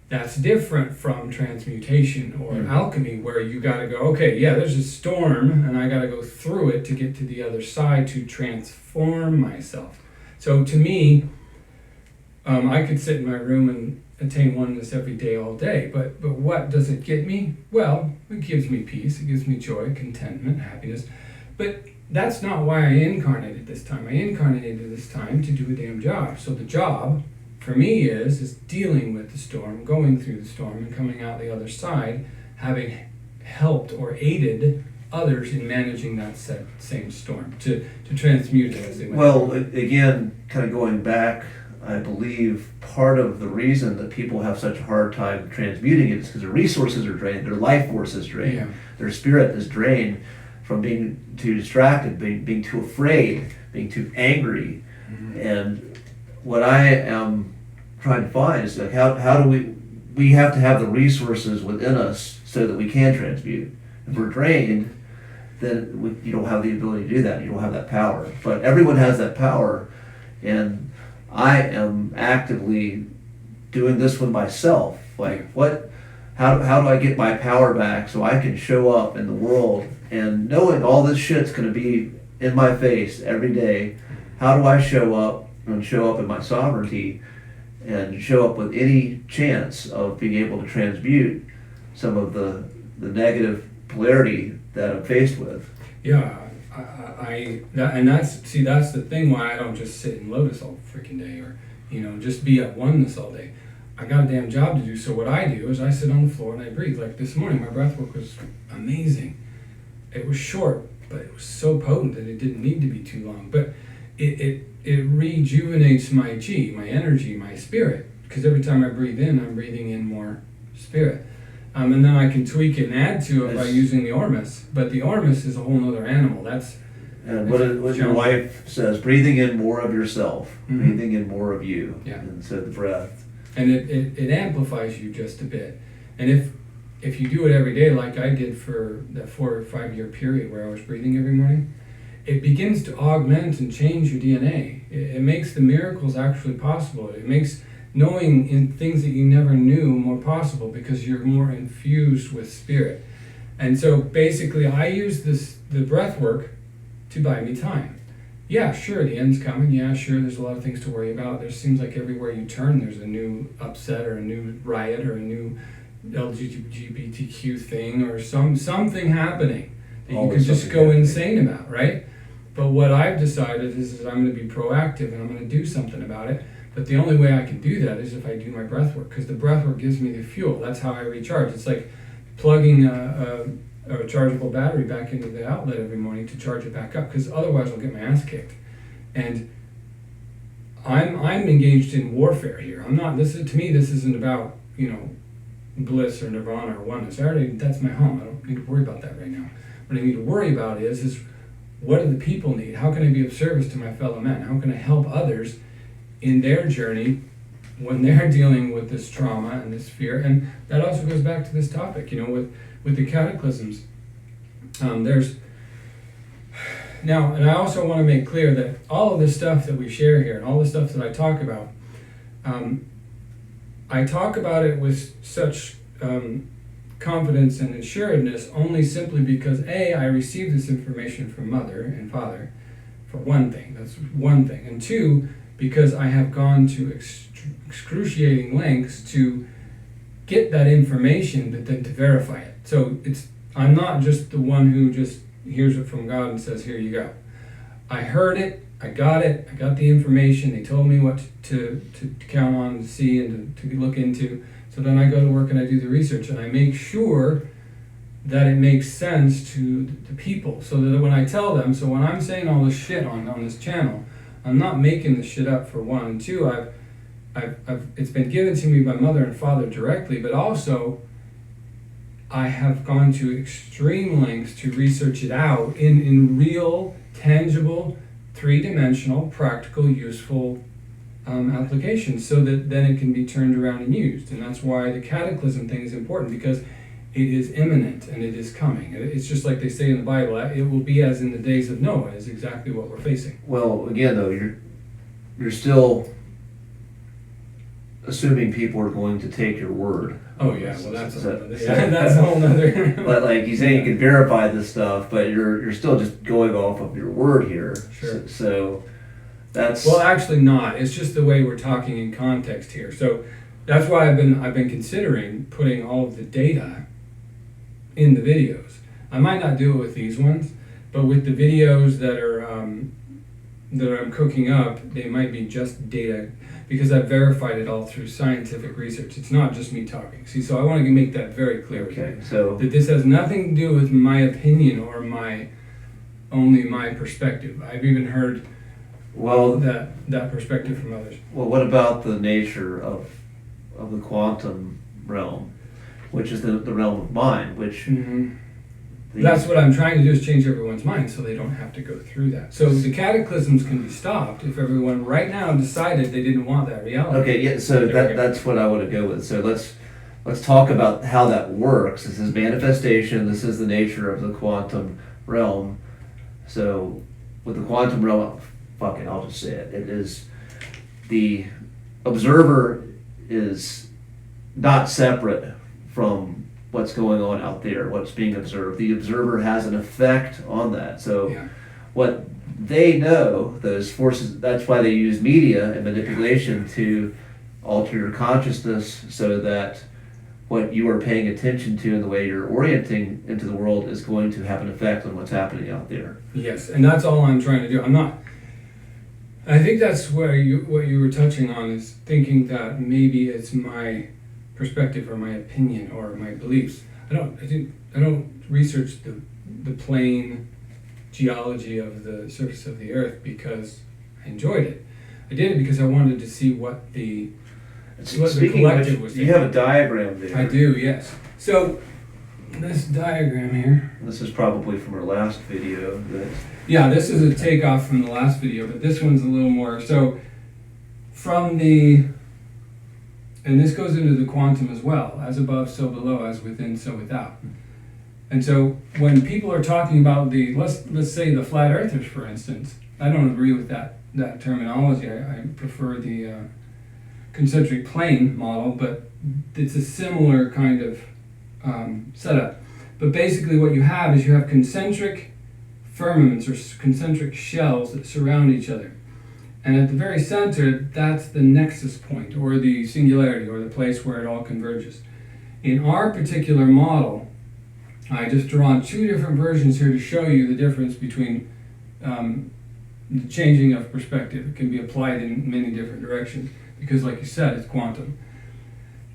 That's different from transmutation or alchemy, where you got to go, okay, yeah, there's a storm, and I got to go through it to get to the other side to transform myself. So to me, I could sit in my room and attain oneness every day, all day, but what does it get me? Well, it gives me peace, it gives me joy, contentment, happiness, but that's not why I incarnated this time. I incarnated this time to do a damn job. So the job for me is dealing with the storm, going through the storm, and coming out the other side, having helped or aided others in managing that same storm, to transmute it as they went. Well, again, kind of going back, I believe part of the reason that people have such a hard time transmuting it is because their resources are drained, their life force is drained, their spirit is drained from being too distracted, being too afraid, being too angry. And what I am trying to find is like, how do we we have to have the resources within us so that we can transmute. If we're drained, then you don't have the ability to do that. You don't have that power. But everyone has that power, and I am actively doing this with myself. Like, how do I get my power back so I can show up in the world and knowing all this shit's going to be in my face every day? How do I show up and show up in my sovereignty and show up with any chance of being able to transmute some of the negative polarity that I'm faced with? Yeah, that's the thing why I don't just sit in lotus all freaking day, or just be at oneness all day. I got a damn job to do. So what I do is I sit on the floor and I breathe. Like this morning, my breath work was amazing. It was short, but it was so potent that it didn't need to be too long. But it rejuvenates my chi, my energy, my spirit. Because every time I breathe in, I'm breathing in more spirit. And then I can tweak it and add to it by using the ormus. But the ormus is a whole nother animal. And what your wife says, breathing in more of yourself, breathing in more of you. Yeah. And so the breath. And it amplifies you just a bit. And if you do it every day, like I did for that 4 or 5 year period where I was breathing every morning, it begins to augment and change your DNA. It makes the miracles actually possible. It makes knowing in things that you never knew more possible because you're more infused with spirit. And so basically I use the breath work to buy me time. Yeah, sure, the end's coming. Yeah, sure, there's a lot of things to worry about. There seems like everywhere you turn there's a new upset or a new riot or a new LGBTQ thing or something happening that you could just go insane about, right? But what I've decided is I'm going to be proactive and I'm going to do something about it. But the only way I can do that is if I do my breath work, because the breath work gives me the fuel. That's how I recharge. It's like plugging a rechargeable battery back into the outlet every morning to charge it back up, because otherwise I'll get my ass kicked. And I'm engaged in warfare here. To me this isn't about bliss or nirvana or oneness. That's my home. I don't need to worry about that right now. What I need to worry about is what do the people need? How can I be of service to my fellow men? How can I help others in their journey when they're dealing with this trauma and this fear? And that also goes back to this topic, with the cataclysms. Now, and I also want to make clear that all of this stuff that we share here and all the stuff that I talk about, I talk about it with such confidence and assuredness only simply because I received this information from Mother and Father, for one thing. That's one thing. And two, because I have gone to excruciating lengths to get that information, but then to verify it. So I'm not just the one who just hears it from God and says, here you go. I heard it, I got the information, they told me what to count on, to see, and to look into. So then I go to work and I do the research and I make sure that it makes sense to the people, so that when I tell them, so when I'm saying all this shit on this channel, I'm not making this shit up, for one. And two, it's been given to me by Mother and Father directly, but also I have gone to extreme lengths to research it out in real, tangible, three-dimensional, practical, useful applications, so that then it can be turned around and used. And that's why the cataclysm thing is important, because it is imminent and it is coming. It's just like they say in the Bible, it will be as in the days of Noah, is exactly what we're facing. Well, again, though, you're still assuming people are going to take your word. Oh yeah, well that's a whole nother. But like you say, you can verify this stuff, but you're still just going off of your word here. Sure. So that's actually not. It's just the way we're talking in context here. So that's why I've been considering putting all of the data in the videos. I might not do it with these ones, but with the videos that I'm cooking up, they might be just data, because I've verified it all through scientific research. It's not just me talking. See, so I want to make that very clear. Okay, so that this has nothing to do with my opinion or only my perspective. I've even heard that perspective from others. Well, what about the nature of the quantum realm, which is the realm of mind, which that's what I'm trying to do, is change everyone's mind so they don't have to go through that. So the cataclysms can be stopped if everyone right now decided they didn't want that reality. Okay, yeah, so that's what I want to go with. So let's talk about how that works. This is manifestation. This is the nature of the quantum realm. So with the quantum realm, fuck it, I'll just say it. It is the observer is not separate from what's going on out there, what's being observed. The observer has an effect on that. So what they know, those forces, that's why they use media and manipulation to alter your consciousness so that what you are paying attention to and the way you're orienting into the world is going to have an effect on what's happening out there. Yes, and that's all I'm trying to do. I think that's what you were touching on, is thinking that maybe it's my perspective or my opinion or my beliefs. I don't research the plane geology of the surface of the earth because I enjoyed it. I did it because I wanted to see what the collective was thinking. You have a diagram there. I do, yes. So this diagram here. This is probably from our last video. Yeah, this is a takeoff from the last video, but this one's a little more. So and this goes into the quantum as well, as above, so below, as within, so without. And so when people are talking about let's say the flat earthers, for instance, I don't agree with that terminology. I prefer the concentric plane model, but it's a similar kind of setup. But basically what you have is you have concentric firmaments or concentric shells that surround each other. And at the very center, that's the nexus point, or the singularity, or the place where it all converges. In our particular model, I just drawn two different versions here to show you the difference between the changing of perspective. It can be applied in many different directions, because like you said, it's quantum.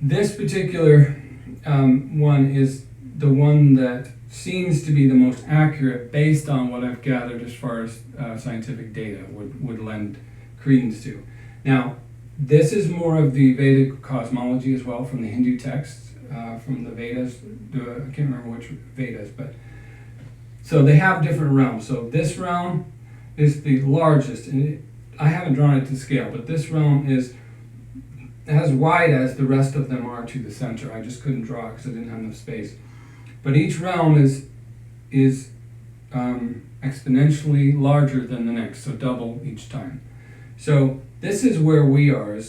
This particular one is the one that seems to be the most accurate based on what I've gathered as far as scientific data would lend credence to. Now, this is more of the Vedic cosmology as well, from the Hindu texts, from the Vedas. I can't remember which Vedas, but so they have different realms. So this realm is the largest, and I haven't drawn it to scale, but this realm is as wide as the rest of them are to the center. I just couldn't draw it because I didn't have enough space. But each realm is exponentially larger than the next, so double each time. So this is where we are.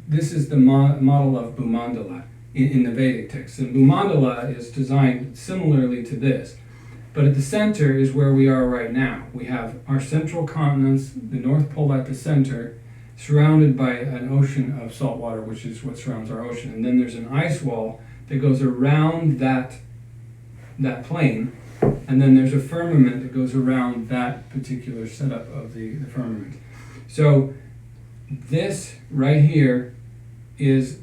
This is the model of Bhumandala in the Vedic text. And Bhumandala is designed similarly to this. But at the center is where we are right now. We have our central continents, the North Pole at the center, surrounded by an ocean of salt water, which is what surrounds our ocean. And then there's an ice wall that goes around that plane, and then there's a firmament that goes around that particular setup of the firmament. So this right here is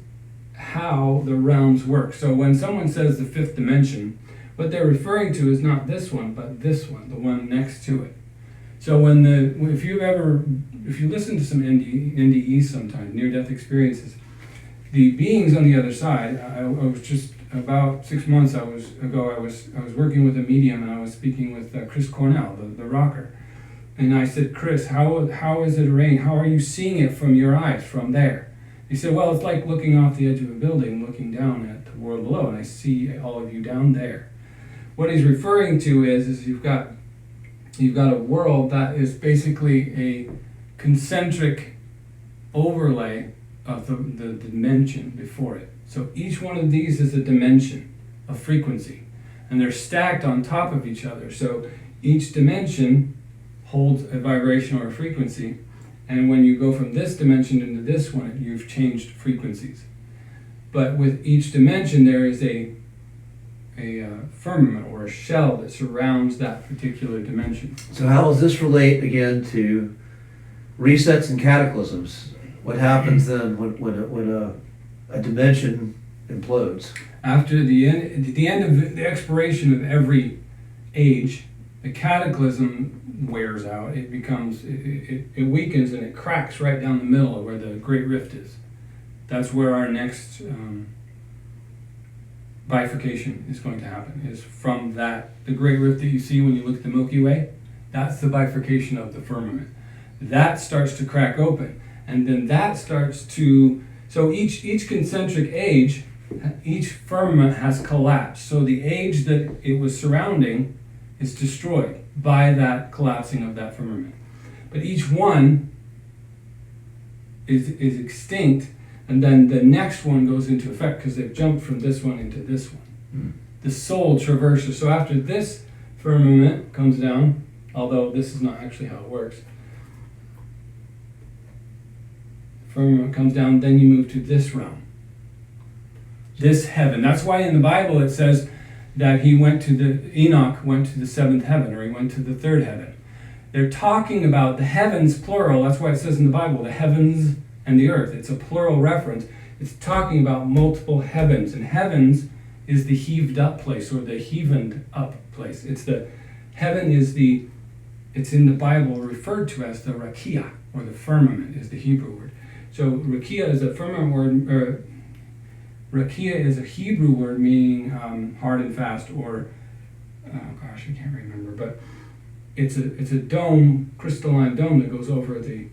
how the realms work. So when someone says the fifth dimension, what they're referring to is not this one, but this one, the one next to it. So if you listen to some NDEs sometimes, near-death experiences, the beings on the other side, I was just about 6 months ago, I was working with a medium, and I was speaking with Chris Cornell, the rocker. And I said, Chris, how is it arranged? How are you seeing it from your eyes, from there? He said, well, it's like looking off the edge of a building, looking down at the world below, and I see all of you down there. What he's referring to is you've got a world that is basically a concentric overlay of the dimension before it. So each one of these is a dimension of frequency, and they're stacked on top of each other. So each dimension holds a vibration or a frequency, and when you go from this dimension into this one, you've changed frequencies. But with each dimension, there is a firmament or a shell that surrounds that particular dimension. So how does this relate again to resets and cataclysms? What happens then when a dimension implodes? After the end of the expiration of every age, the cataclysm wears out. It weakens and it cracks right down the middle of where the Great Rift is. That's where our next bifurcation is going to happen, is from the Great Rift that you see when you look at the Milky Way. That's the bifurcation of the firmament. That starts to crack open, and then that starts to, so each concentric age each firmament has collapsed. So the age that it was surrounding is destroyed by that collapsing of that firmament. But each one is extinct, and then the next one goes into effect because they've jumped from this one into this one. The soul traverses. So after this firmament comes down, although this is not actually how it works, firmament comes down, then you move to this realm, this heaven. That's why in the Bible it says that Enoch went to the seventh heaven, or he went to the third heaven. They're talking about the heavens, plural. That's why it says in the Bible, the heavens and the earth. It's a plural reference. It's talking about multiple heavens. And heavens is the heaved up place, or the heavened up place. It's in the Bible referred to as the rakia, or the firmament is the Hebrew word. So rakia is a firmament word, or rakia is a Hebrew word meaning hard and fast, or I can't remember, but it's a dome, crystalline dome that goes over the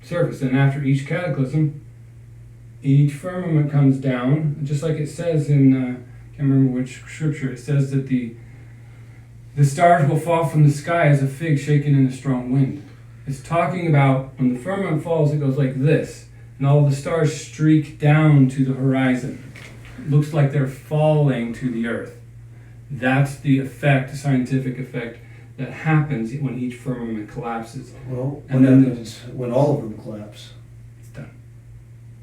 surface. And after each cataclysm, each firmament comes down, just like it says in can't remember which scripture. It says that the stars will fall from the sky as a fig shaken in a strong wind. It's talking about when the firmament falls, it goes like this, and all the stars streak down to the horizon. It looks like they're falling to the earth. That's the effect, the scientific effect that happens when each firmament collapses. Well, and what happens when all of them collapse? It's done.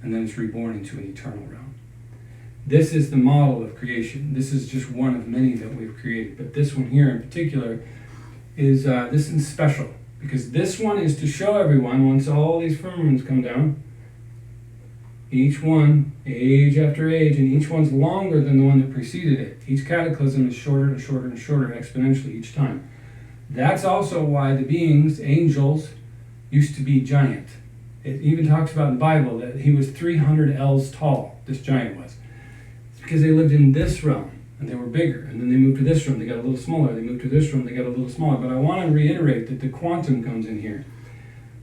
And then it's reborn into an eternal realm. This is the model of creation. This is just one of many that we've created. But this one here in particular is this is special, because this one is to show everyone, once all these firmaments come down, each one, age after age, and each one's longer than the one that preceded it. Each cataclysm is shorter and shorter and shorter exponentially each time. That's also why the beings, angels, used to be giant. It even talks about in the Bible that he was 300 ells tall, this giant was. It's because they lived in this realm, and they were bigger. And then they moved to this realm, they got a little smaller. They moved to this realm, they got a little smaller. But I want to reiterate that the quantum comes in here.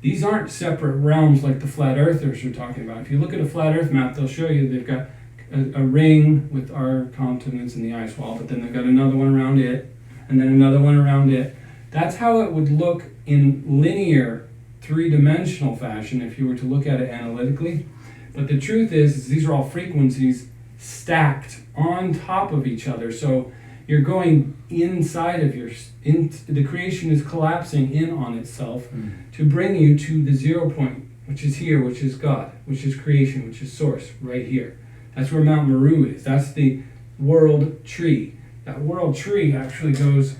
These aren't separate realms like the flat earthers are talking about. If you look at a flat earth map, they'll show you they've got a ring with our continents and the ice wall, but then they've got another one around it, and then another one around it. That's how it would look in linear, three-dimensional fashion if you were to look at it analytically. But the truth is these are all frequencies stacked on top of each other. So you're going inside of the creation is collapsing in on itself to bring you to the 0 point, which is here, which is God, which is creation, which is source, right here. That's where Mount Meru is. That's the world tree. That world tree actually comes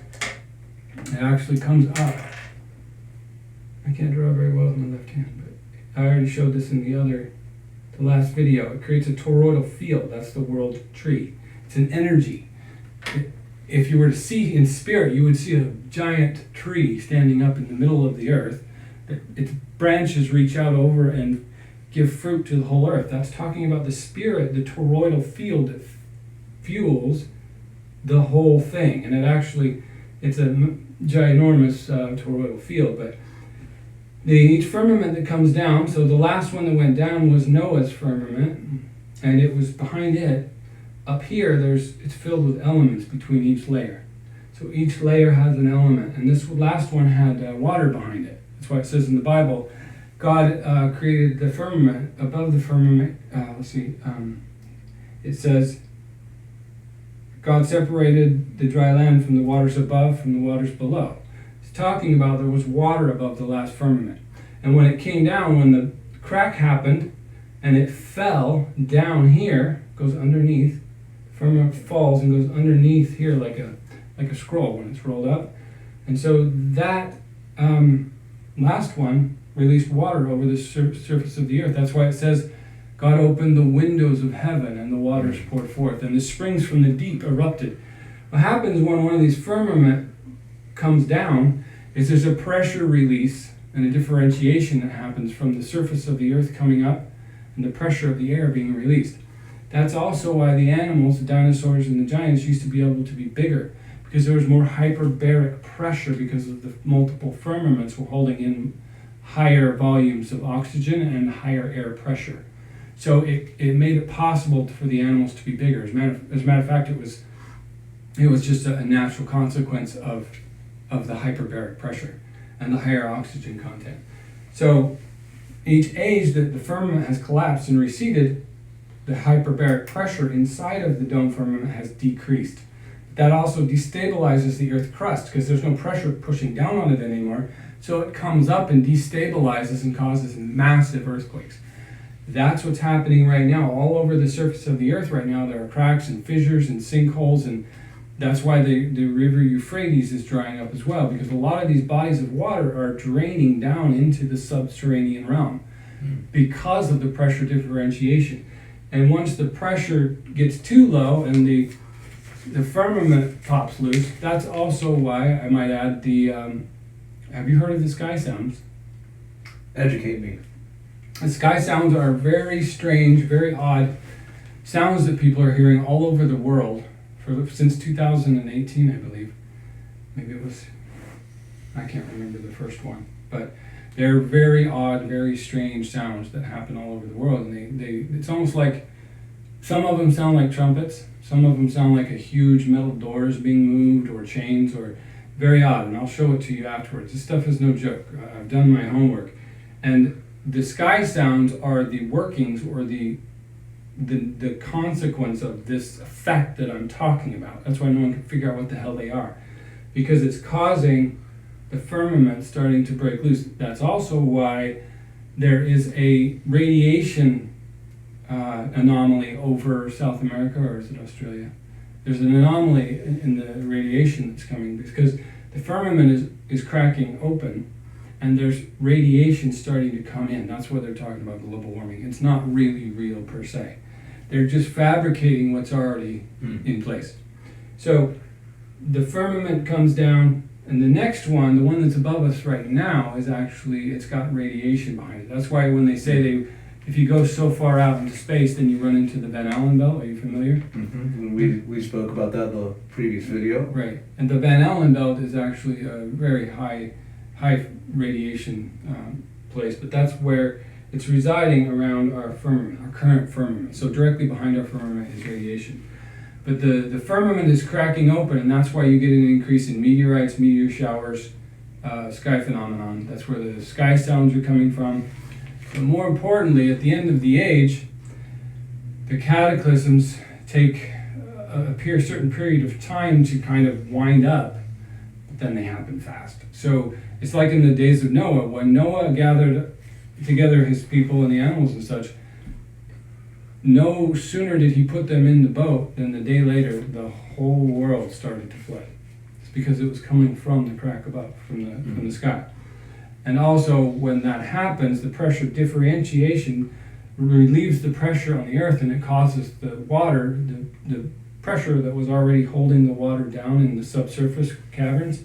up. I can't draw very well with my left hand, but I already showed this in the last video. It creates a toroidal field. That's the world tree. It's an energy. If you were to see in spirit, you would see a giant tree standing up in the middle of the earth. Its branches reach out over and give fruit to the whole earth. That's talking about the spirit, the toroidal field that fuels the whole thing. And it's a ginormous toroidal field. But each firmament that comes down, so the last one that went down was Noah's firmament, and it was behind it. Up here, it's filled with elements between each layer. So each layer has an element, and this last one had water behind it. That's why it says in the Bible, God created the firmament. Above the firmament, it says, God separated the dry land from the waters above, from the waters below. It's talking about there was water above the last firmament. And when it came down, when the crack happened, and it fell down here, goes underneath, firmament falls and goes underneath here like a scroll when it's rolled up. And so that last one released water over the surface of the earth. That's why it says God opened the windows of heaven and the waters poured forth, and the springs from the deep erupted. What happens when one of these firmament comes down is there's a pressure release and a differentiation that happens from the surface of the earth coming up and the pressure of the air being released. That's also why the animals, the dinosaurs and the giants, used to be able to be bigger, because there was more hyperbaric pressure because of the multiple firmaments were holding in higher volumes of oxygen and higher air pressure. So it made it possible for the animals to be bigger. As a matter of fact, it was just a natural consequence of the hyperbaric pressure and the higher oxygen content. So each age that the firmament has collapsed and receded, the hyperbaric pressure inside of the dome firmament has decreased. That also destabilizes the Earth crust because there's no pressure pushing down on it anymore. So it comes up and destabilizes and causes massive earthquakes. That's what's happening right now. All over the surface of the Earth right now, there are cracks and fissures and sinkholes, and that's why the river Euphrates is drying up as well, because a lot of these bodies of water are draining down into the subterranean realm because of the pressure differentiation. And once the pressure gets too low and the firmament pops loose, that's also why, I might add, have you heard of the sky sounds? Educate me. The sky sounds are very strange, very odd sounds that people are hearing all over the world since 2018, I believe. Maybe it was, I can't remember the first one, but they're very odd, very strange sounds that happen all over the world. And it's almost like, some of them sound like trumpets, some of them sound like a huge metal doors being moved or chains, or very odd, and I'll show it to you afterwards. This stuff is no joke. I've done my homework. And the sky sounds are the workings or the consequence of this effect that I'm talking about. That's why no one can figure out what the hell they are, because it's causing the firmament starting to break loose. That's also why there is a radiation anomaly over South America, or is it Australia? There's an anomaly in the radiation that's coming because the firmament is cracking open, and there's radiation starting to come in. That's why they're talking about global warming. It's not really real per se. They're just fabricating what's already in place. So the firmament comes down, and the next one, the one that's above us right now, is actually, it's got radiation behind it. That's why when they say if you go so far out into space, then you run into the Van Allen belt. Are you familiar? Mm-hmm. We spoke about that in the previous video. Right. And the Van Allen belt is actually a very high radiation place, but that's where it's residing around our firmament, our current firmament. So directly behind our firmament is radiation. But the firmament is cracking open, and that's why you get an increase in meteorites, meteor showers, sky phenomenon. That's where the sky sounds are coming from. But more importantly, at the end of the age, the cataclysms take a certain period of time to kind of wind up, but then they happen fast. So it's like in the days of Noah, when Noah gathered together his people and the animals and such. No sooner did he put them in the boat than the day later the whole world started to flood. It's because it was coming from the crack above, from the sky. And also, when that happens, the pressure differentiation relieves the pressure on the earth, and it causes the water, the pressure that was already holding the water down in the subsurface caverns,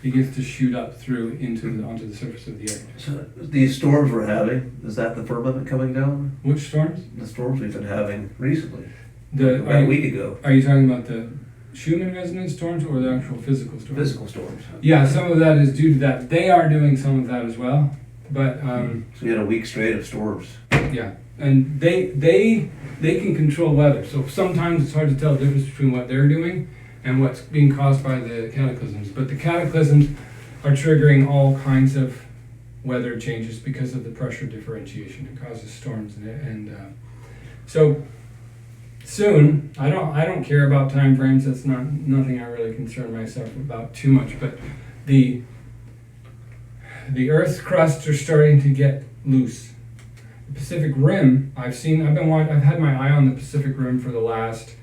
begins to shoot up through onto the surface of the earth. So these storms we're having, is that the firmament coming down? Which storms? The storms we've been having recently. About a week ago. Are you talking about the Schumann resonance storms or the actual physical storms? Physical storms. Yeah, some of that is due to that. They are doing some of that as well, but So we had a week straight of storms. yeah, and they can control weather. So sometimes it's hard to tell the difference between what they're doing and what's being caused by the cataclysms. But the cataclysms are triggering all kinds of weather changes because of the pressure differentiation. It causes storms, and so soon. I don't care about time frames. That's nothing I really concern myself about too much. But the Earth's crusts are starting to get loose. The Pacific Rim, I've had my eye on the Pacific Rim for the last,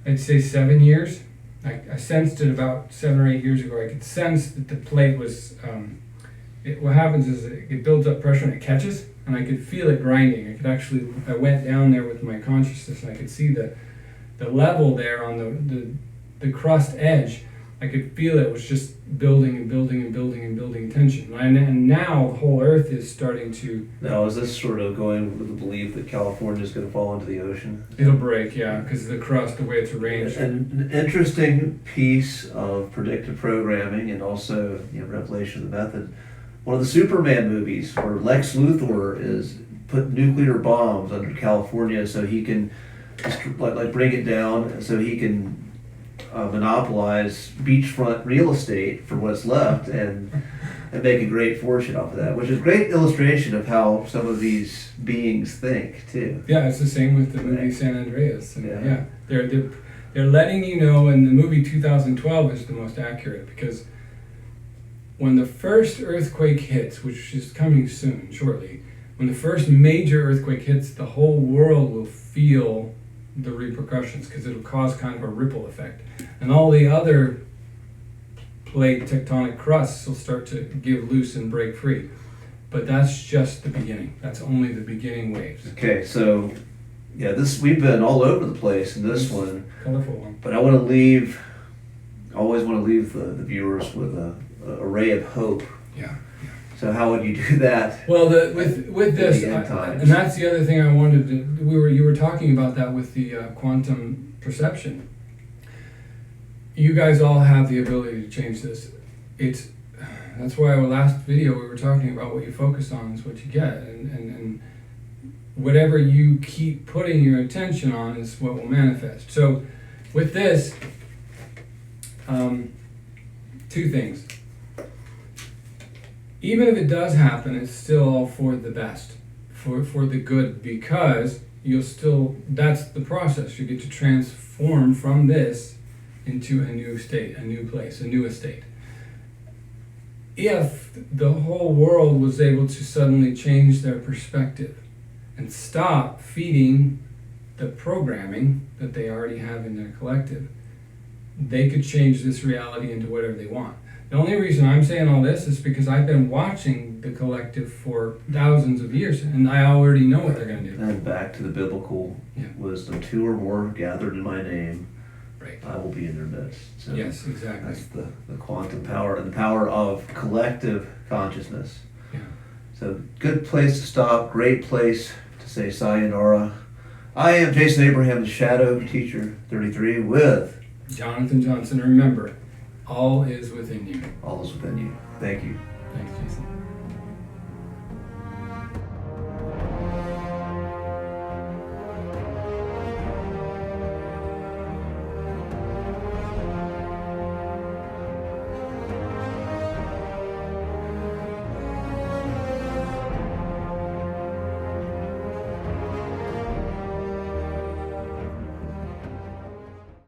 I'd say 7 years. I sensed it about 7 or 8 years ago. I could sense that the plate was, what happens is it builds up pressure and it catches, and I could feel it grinding. I went down there with my consciousness, and I could see the level there on the crust edge. I could feel it was just building and building and building and building tension. And now the whole Earth is starting to... Now, is this sort of going with the belief that California is going to fall into the ocean? It'll break, yeah, because the crust, the way it's arranged. An interesting piece of predictive programming and also revelation of the method. One of the Superman movies where Lex Luthor is put nuclear bombs under California so he can like bring it down so he can monopolize beachfront real estate for what's left and make a great fortune off of that, which is a great illustration of how some of these beings think too. Yeah, it's the same with the movie San Andreas. And Yeah. they're letting you know, and the movie 2012 is the most accurate, because when the first earthquake hits, which is coming soon, shortly, when the first major earthquake hits, the whole world will feel the repercussions, because it'll cause kind of a ripple effect. And all the other plate tectonic crusts will start to give loose and break free. But that's just the beginning. That's only the beginning waves. Okay, so yeah, we've been all over the place in this one, Colorful one. but I always want to leave the viewers with a ray of hope. Yeah. So how would you do that? Well, with this, the end times. and that's the other thing I wanted to. You were talking about that with the quantum perception. You guys all have the ability to change this. That's why our last video we were talking about what you focus on is what you get, and whatever you keep putting your attention on is what will manifest. So with this, two things. Even if it does happen, it's still all for the best, for the good, because that's the process. You get to transform from this into a new state, a new place, a new estate. If the whole world was able to suddenly change their perspective and stop feeding the programming that they already have in their collective, they could change this reality into whatever they want. The only reason I'm saying all this is because I've been watching the collective for thousands of years, and I already know what they're going to do. And back to the biblical wisdom, 2 or more gathered in my name, Right. I will be in their midst. So Yes, exactly. that's the quantum power and the power of collective consciousness. Yeah. So good place to stop, great place to say sayonara. I am Jason Abraham, the Shadow Teacher 33 with Jonathan Johnson. Remember, all is within you. All is Within You. Thank you. Thanks, Jason.